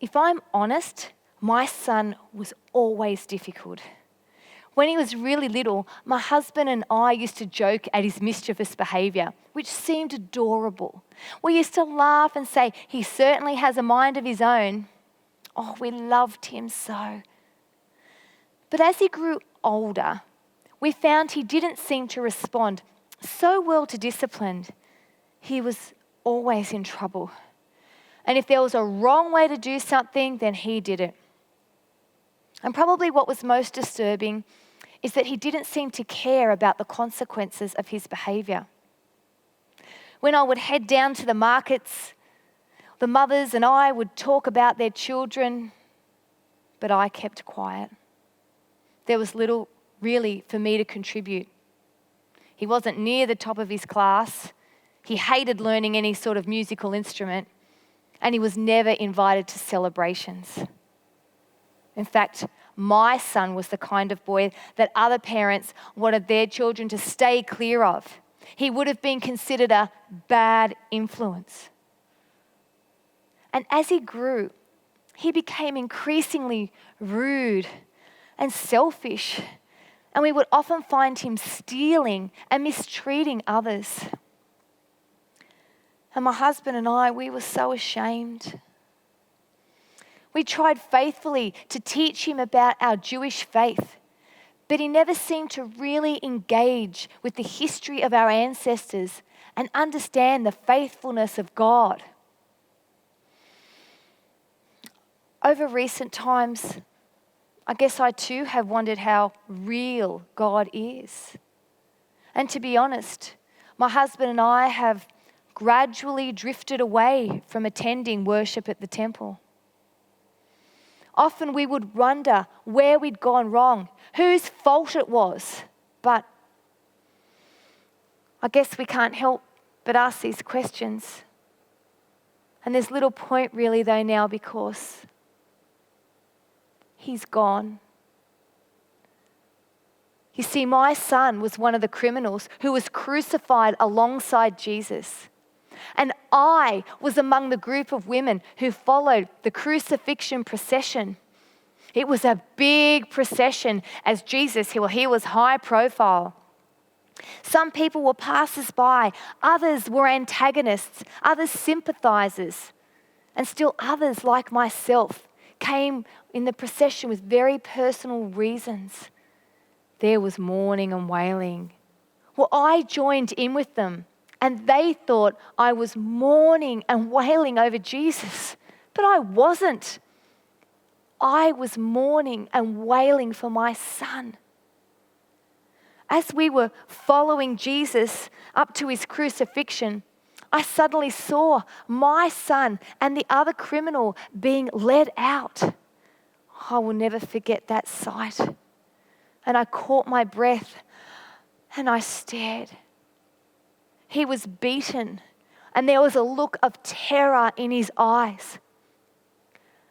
If I'm honest, my son was always difficult. When he was really little, my husband and I used to joke at his mischievous behaviour, which seemed adorable. We used to laugh and say, he certainly has a mind of his own. Oh, we loved him so. But as he grew older, we found he didn't seem to respond so well to discipline. He was always in trouble. And if there was a wrong way to do something, then he did it. And probably what was most disturbing is that he didn't seem to care about the consequences of his behaviour. When I would head down to the markets, the mothers and I would talk about their children, but I kept quiet. There was little really for me to contribute. He wasn't near the top of his class. He hated learning any sort of musical instrument, and he was never invited to celebrations. In fact, my son was the kind of boy that other parents wanted their children to stay clear of. He would have been considered a bad influence. And as he grew, he became increasingly rude and selfish, and we would often find him stealing and mistreating others. And my husband and I, we were so ashamed. We tried faithfully to teach him about our Jewish faith, but he never seemed to really engage with the history of our ancestors and understand the faithfulness of God. Over recent times, I guess I too have wondered how real God is. And to be honest, my husband and I have gradually drifted away from attending worship at the temple. Often we would wonder where we'd gone wrong, whose fault it was. But I guess we can't help but ask these questions. And there's little point really though now, because he's gone. You see, my son was one of the criminals who was crucified alongside Jesus. And I was among the group of women who followed the crucifixion procession. It was a big procession as Jesus, he was high profile. Some people were passers-by, others were antagonists, others sympathizers, and still others like myself came in the procession with very personal reasons. There was mourning and wailing. Well, I joined in with them. And they thought I was mourning and wailing over Jesus, but I wasn't. I was mourning and wailing for my son. As we were following Jesus up to his crucifixion, I suddenly saw my son and the other criminal being led out. I will never forget that sight. And I caught my breath and I stared. He was beaten, and there was a look of terror in his eyes.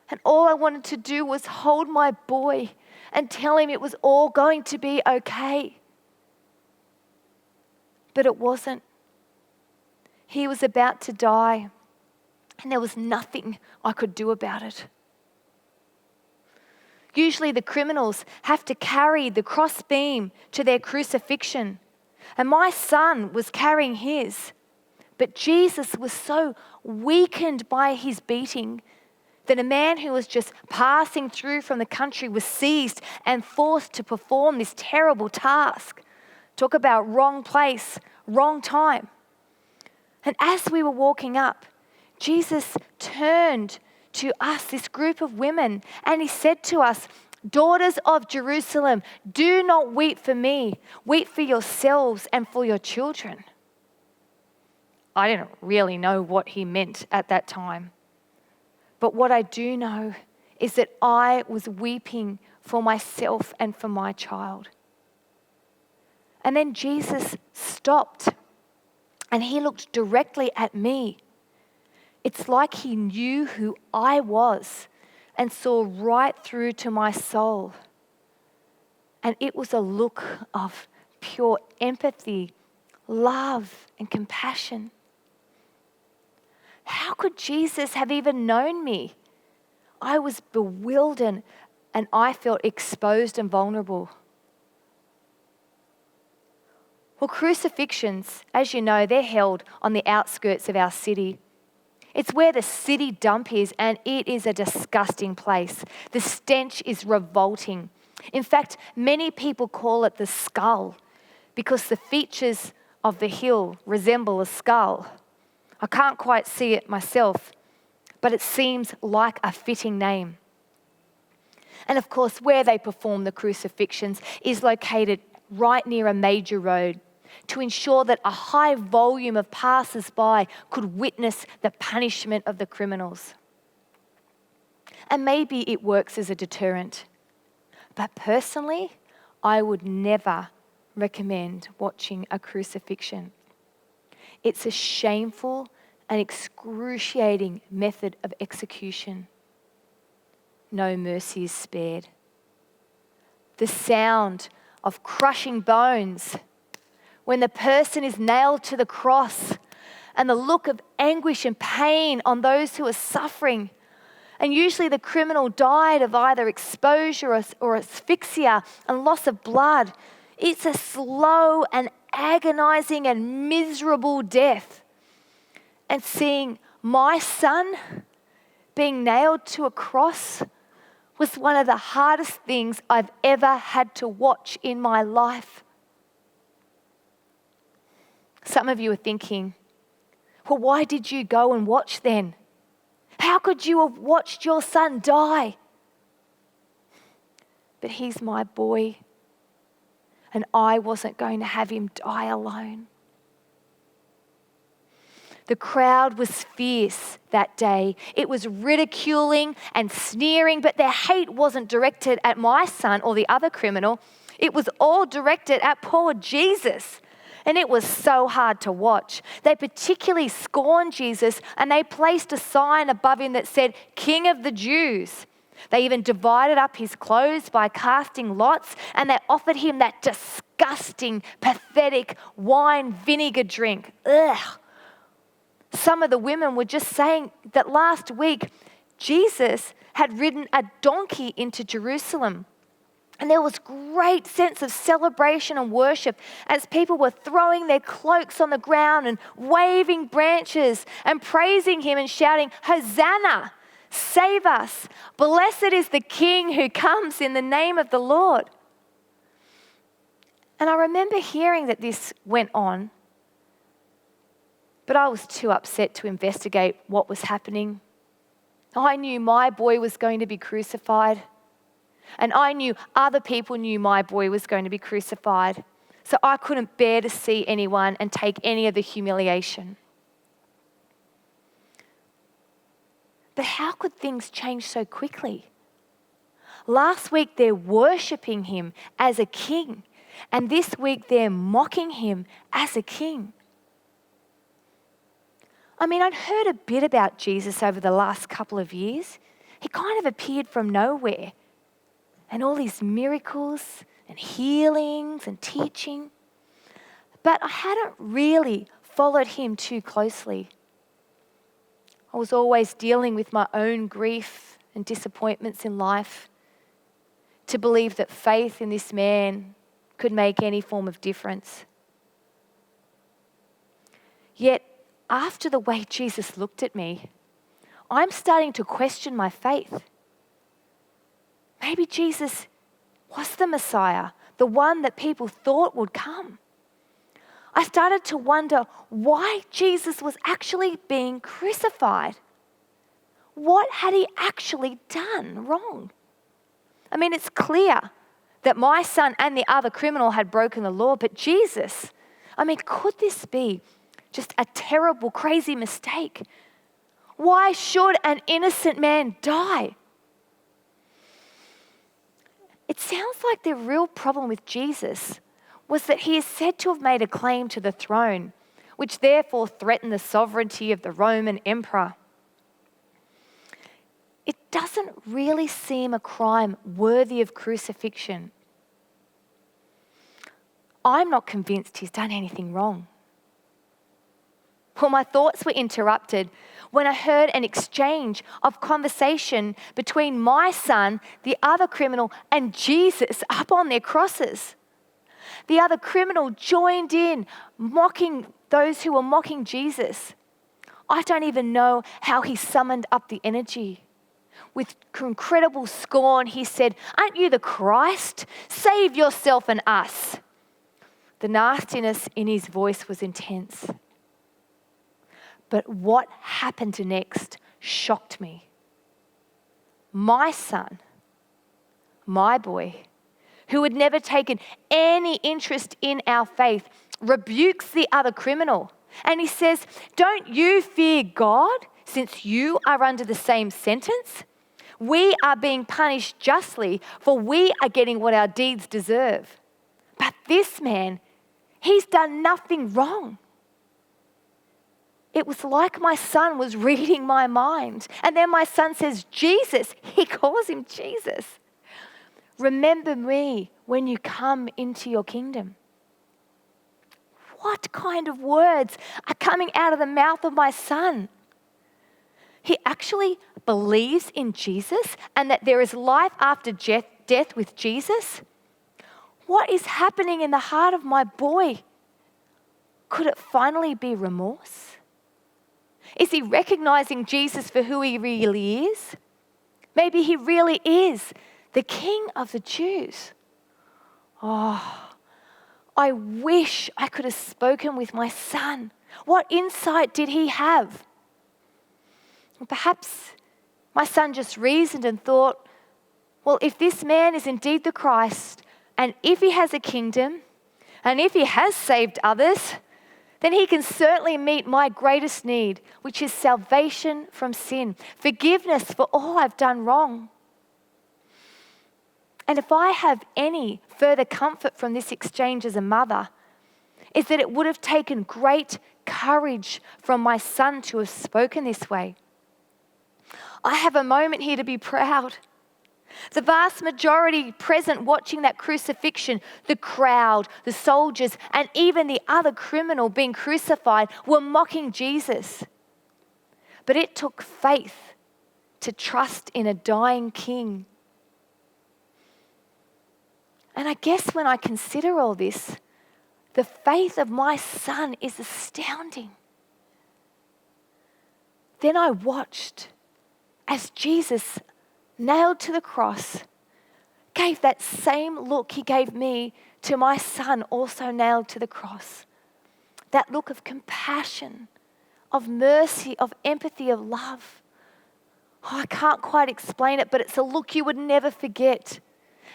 And all I wanted to do was hold my boy and tell him it was all going to be okay. But it wasn't. He was about to die, and there was nothing I could do about it. Usually the criminals have to carry the crossbeam to their crucifixion. And my son was carrying his. But Jesus was so weakened by his beating that a man who was just passing through from the country was seized and forced to perform this terrible task. Talk about wrong place, wrong time. And as we were walking up, Jesus turned to us, this group of women, and he said to us, "Daughters of Jerusalem, do not weep for me. Weep for yourselves and for your children." I didn't really know what he meant at that time. But what I do know is that I was weeping for myself and for my child. And then Jesus stopped and he looked directly at me. It's like he knew who I was and saw right through to my soul. And it was a look of pure empathy, love, and compassion. How could Jesus have even known me? I was bewildered and I felt exposed and vulnerable. Well, crucifixions, as you know, they're held on the outskirts of our city. It's where the city dump is, and it is a disgusting place. The stench is revolting. In fact, many people call it the skull because the features of the hill resemble a skull. I can't quite see it myself, but it seems like a fitting name. And of course, where they perform the crucifixions is located right near a major road to ensure that a high volume of passers-by could witness the punishment of the criminals. And maybe it works as a deterrent. But personally, I would never recommend watching a crucifixion. It's a shameful and excruciating method of execution. No mercy is spared. The sound of crushing bones when the person is nailed to the cross, and the look of anguish and pain on those who are suffering. And usually the criminal died of either exposure or asphyxia and loss of blood. It's a slow and agonizing and miserable death. And seeing my son being nailed to a cross was one of the hardest things I've ever had to watch in my life. Some of you are thinking, well, why did you go and watch then? How could you have watched your son die? But he's my boy, and I wasn't going to have him die alone. The crowd was fierce that day. It was ridiculing and sneering, but their hate wasn't directed at my son or the other criminal. It was all directed at poor Jesus. And it was so hard to watch. They particularly scorned Jesus, and they placed a sign above him that said, King of the Jews. They even divided up his clothes by casting lots, and they offered him that disgusting, pathetic wine vinegar drink. Ugh. Some of the women were just saying that last week, Jesus had ridden a donkey into Jerusalem. And there was great sense of celebration and worship as people were throwing their cloaks on the ground and waving branches and praising him and shouting, Hosanna, save us. Blessed is the King who comes in the name of the Lord. And I remember hearing that this went on, but I was too upset to investigate what was happening. I knew my boy was going to be crucified. And I knew other people knew my boy was going to be crucified. So I couldn't bear to see anyone and take any of the humiliation. But how could things change so quickly? Last week they're worshipping him as a king. And this week they're mocking him as a king. I mean, I'd heard a bit about Jesus over the last couple of years. He kind of appeared from nowhere. And all these miracles and healings and teaching. But I hadn't really followed him too closely. I was always dealing with my own grief and disappointments in life to believe that faith in this man could make any form of difference. Yet, after the way Jesus looked at me, I'm starting to question my faith. Maybe Jesus was the Messiah, the one that people thought would come. I started to wonder why Jesus was actually being crucified. What had he actually done wrong? I mean, it's clear that my son and the other criminal had broken the law, but Jesus, I mean, could this be just a terrible, crazy mistake? Why should an innocent man die? It sounds like the real problem with Jesus was that he is said to have made a claim to the throne, which therefore threatened the sovereignty of the Roman emperor. It doesn't really seem a crime worthy of crucifixion. I'm not convinced he's done anything wrong. Well, my thoughts were interrupted when I heard an exchange of conversation between my son, the other criminal, and Jesus up on their crosses. The other criminal joined in, mocking those who were mocking Jesus. I don't even know how he summoned up the energy. With incredible scorn, he said, "Aren't you the Christ? Save yourself and us." The nastiness in his voice was intense. But what happened next shocked me. My son, my boy, who had never taken any interest in our faith, rebukes the other criminal. And he says, "Don't you fear God, since you are under the same sentence? We are being punished justly, for we are getting what our deeds deserve. But this man, he's done nothing wrong." It was like my son was reading my mind. And then my son says, "Jesus," he calls him Jesus. "Remember me when you come into your kingdom." What kind of words are coming out of the mouth of my son? He actually believes in Jesus and that there is life after death with Jesus. What is happening in the heart of my boy? Could it finally be remorse? Is he recognizing Jesus for who he really is? Maybe he really is the King of the Jews. Oh, I wish I could have spoken with my son. What insight did he have? Perhaps my son just reasoned and thought, well, if this man is indeed the Christ, and if he has a kingdom, and if he has saved others, then he can certainly meet my greatest need, which is salvation from sin, forgiveness for all I've done wrong. And if I have any further comfort from this exchange as a mother, is that it would have taken great courage from my son to have spoken this way. I have a moment here to be proud. The vast majority present watching that crucifixion, the crowd, the soldiers, and even the other criminal being crucified were mocking Jesus. But it took faith to trust in a dying king. And I guess when I consider all this, the faith of my son is astounding. Then I watched as Jesus, nailed to the cross, gave that same look he gave me to my son, also nailed to the cross. That look of compassion, of mercy, of empathy, of love. Oh, I can't quite explain it, but it's a look you would never forget.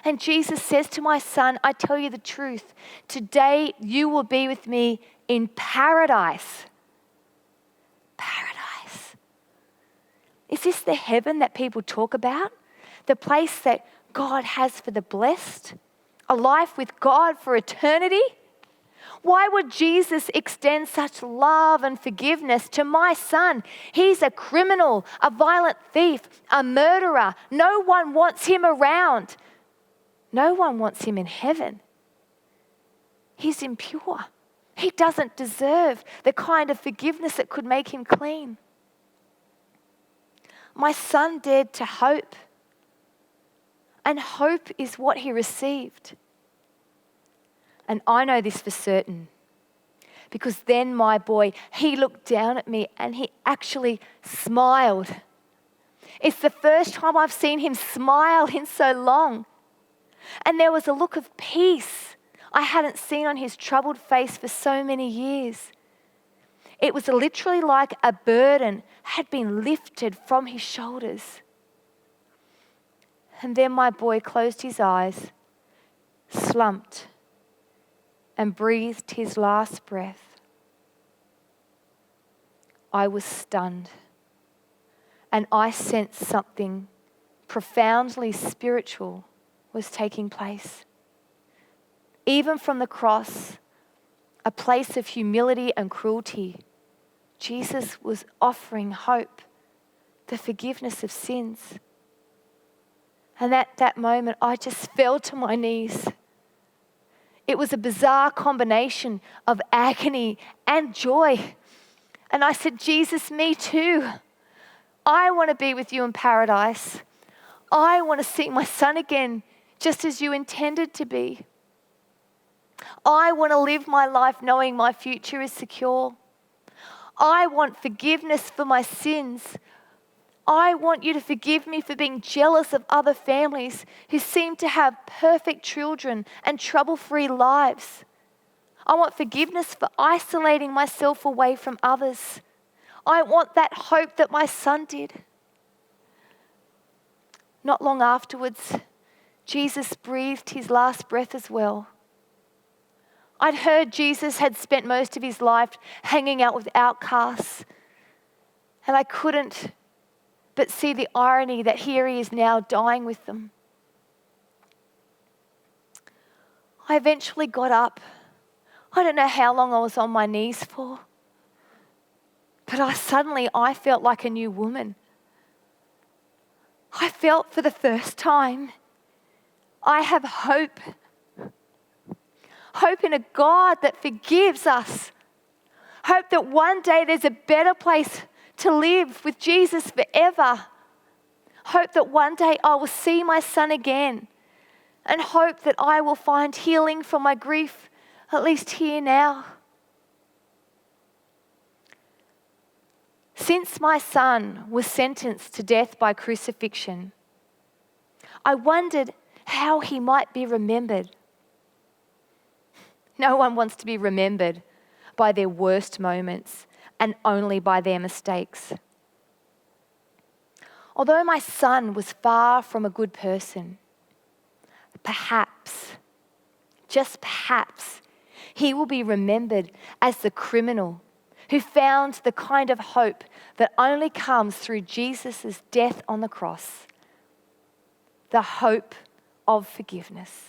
And Jesus says to my son, "I tell you the truth, today you will be with me in paradise." Paradise. Is this the heaven that people talk about? The place that God has for the blessed? A life with God for eternity? Why would Jesus extend such love and forgiveness to my son? He's a criminal, a violent thief, a murderer. No one wants him around. No one wants him in heaven. He's impure. He doesn't deserve the kind of forgiveness that could make him clean. My son dared to hope, and hope is what he received. And I know this for certain, because then my boy, he looked down at me and he actually smiled. It's the first time I've seen him smile in so long. And there was a look of peace I hadn't seen on his troubled face for so many years. It was literally like a burden had been lifted from his shoulders. And then my boy closed his eyes, slumped, and breathed his last breath. I was stunned, and I sensed something profoundly spiritual was taking place. Even from the cross, a place of humility and cruelty, Jesus was offering hope, the forgiveness of sins. And at that moment, I just fell to my knees. It was a bizarre combination of agony and joy. And I said, Jesus, me too. I want to be with you in paradise. I want to see my son again, just as you intended to be. I want to live my life knowing my future is secure. I want forgiveness for my sins. I want you to forgive me for being jealous of other families who seem to have perfect children and trouble-free lives. I want forgiveness for isolating myself away from others. I want that hope that my son did. Not long afterwards, Jesus breathed his last breath as well. I'd heard Jesus had spent most of his life hanging out with outcasts, and I couldn't but see the irony that here he is now dying with them. I eventually got up. I don't know how long I was on my knees for, but I felt like a new woman. I felt for the first time, I have hope. Hope in a God that forgives us. Hope that one day there's a better place to live with Jesus forever. Hope that one day I will see my son again. And hope that I will find healing from my grief, at least here now. Since my son was sentenced to death by crucifixion, I wondered how he might be remembered. No one wants to be remembered by their worst moments and only by their mistakes. Although my son was far from a good person, perhaps, just perhaps, he will be remembered as the criminal who found the kind of hope that only comes through Jesus' death on the cross, the hope of forgiveness.